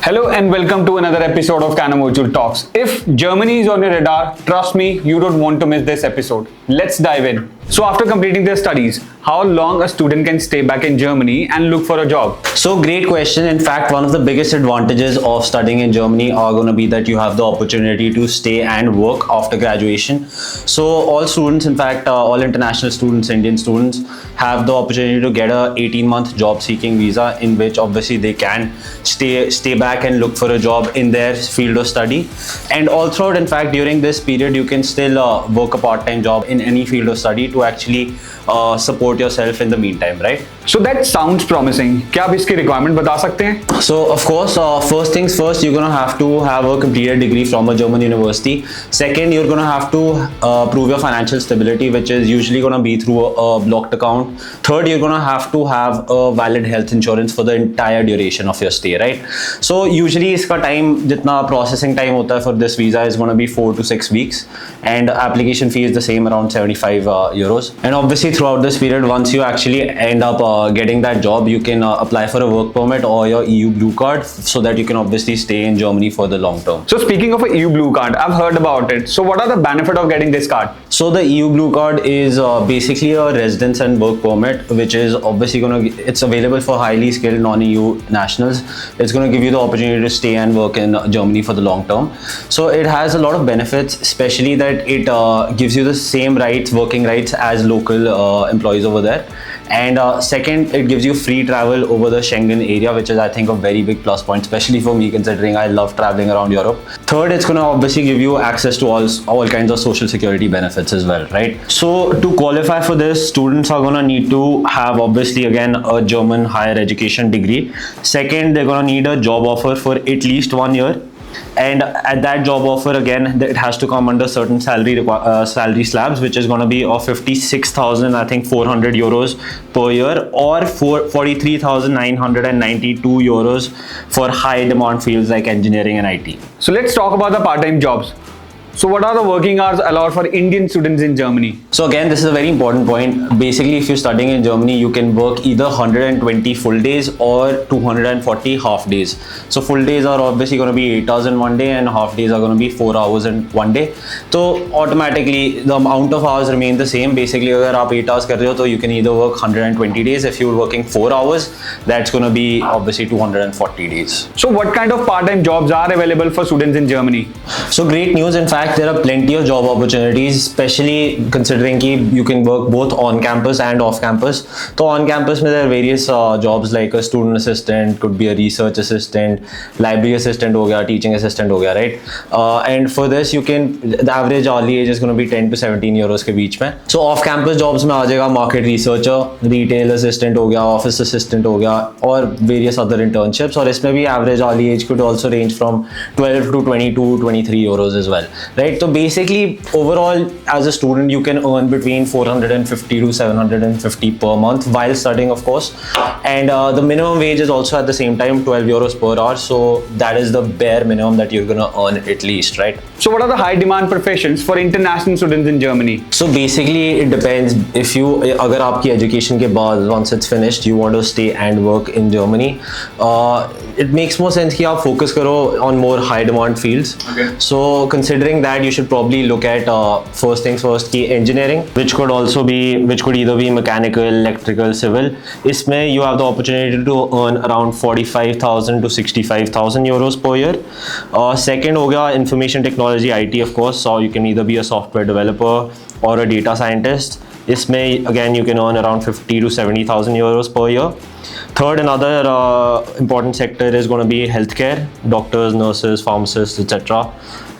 Hello and welcome to another episode of Canam Virtual Talks. If Germany is on your radar, trust me, you don't want to miss this episode. Let's dive in. So after completing their studies, how long a student can stay back in Germany and look for a job? So great question. In fact, one of the biggest advantages of studying in Germany are going to be that you have the opportunity to stay and work after graduation. So all students, in fact, all international students, Indian students, have the opportunity to get a 18-month job seeking visa in which obviously they can stay back and look for a job in their field of study. And all throughout, in fact, during this period, you can still work a part-time job in any field of study to actually support yourself in the meantime, right? So that sounds promising. क्या आप इसकी requirement बता सकते हैं? So of course, first things first, you're gonna have to have a completed degree from a German university. Second, you're gonna have to prove your financial stability, which is usually gonna be through a blocked account. Third, you're gonna have to have a valid health insurance for the entire duration of your stay, right? So usually इसका time जितना processing time होता है for this visa is gonna be 4 to 6 weeks, and application fee is the same, around 75 euros. And obviously throughout this period, once you actually end up getting that job, you can apply for a work permit or your EU blue card so that you can obviously stay in Germany for the long term. So speaking of a EU blue card, I've heard about it. So what are the benefits of getting this card? So the EU blue card is basically a residence and work permit, which is obviously it's available for highly skilled non-EU nationals. It's going to give you the opportunity to stay and work in Germany for the long term. So it has a lot of benefits, especially that it gives you the same rights, working rights as local employees over there. And second, it gives you free travel over the Schengen area, which is I think a very big plus point, especially for me considering I love traveling around Europe. Third, it's going to obviously give you access to all kinds of social security benefits as well, right? So to qualify for this, students are going to need to have obviously again a German higher education degree. Second, they're going to need a job offer for at least 1 year. And at that job offer, again, it has to come under certain salary slabs, which is going to be of 56,000, I think 400 euros per year, or 43,992 euros for high demand fields like engineering and IT. So let's talk about the part-time jobs. So what are the working hours allowed for Indian students in Germany? So again, this is a very important point. Basically, if you're studying in Germany, you can work either 120 full days or 240 half days. So full days are obviously going to be 8 hours in one day, and half days are going to be 4 hours in one day. So automatically, the amount of hours remain the same. Basically, if you're 8 hours कर रहे हो, तो you can either work 120 days. If you're working 4 hours, that's going to be obviously 240 days. So what kind of part-time jobs are available for students in Germany? So great news. In fact, there are plenty of job opportunities, especially considering that you can work both on campus and off campus. So on campus, there are various jobs like a student assistant, could be a research assistant, library assistant, teaching assistant, right? And for this, the average hourly age is going to be 10 to 17 euros के बीच में. So off campus jobs में आ जाएगा market researcher, retail assistant, office assistant, or various other internships. और इसमें भी average hourly age could also range from 12 to 22, 23 euros as well, right? So basically, overall, as a student, you can earn between 450 to 750 per month while studying, of course. And the minimum wage is also at the same time 12 euros per hour. So that is the bare minimum that you're going to earn at least, right? So what are the high demand professions for international students in Germany? So basically, it depends. If you, अगर आपकी education के बाद, once it's finished, you want to stay and work in Germany, it makes more sense कि आप focus करो on more high demand fields. Okay. So considering that, you should probably look at first things first की engineering, which could either be mechanical, electrical, civil. इसमें you have the opportunity to earn around 45,000 to 65,000 euros per year. Second हो गया information technology, IT, of course. So you can either be a software developer or a data scientist. इसमें again you can earn around 50 to 70,000 euros per year. Third, another important sector is going to be healthcare, doctors, nurses, pharmacists, etc.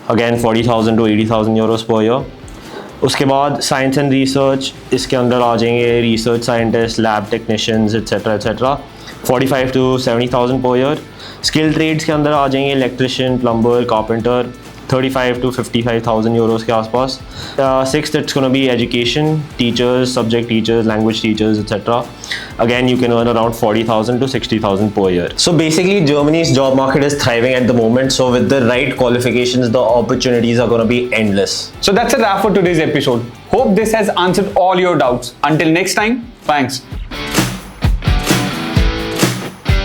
Again 40,000 to 80,000 euros per year. उसके बाद science and research, इसके अंदर आ जाएंगे research scientist, lab technicians etcetera 45 to 70,000 per year. Skill trades के अंदर आ जाएंगे electrician, plumber, carpenter, 35 to 55,000 euros के आसपास. Sixth, it's going to be education, teachers, subject teachers, language teachers, etc. Again, you can earn around 40,000 to 60,000 per year. So basically, Germany's job market is thriving at the moment. So with the right qualifications, the opportunities are going to be endless. So that's a wrap for today's episode. Hope this has answered all your doubts. Until next time, thanks.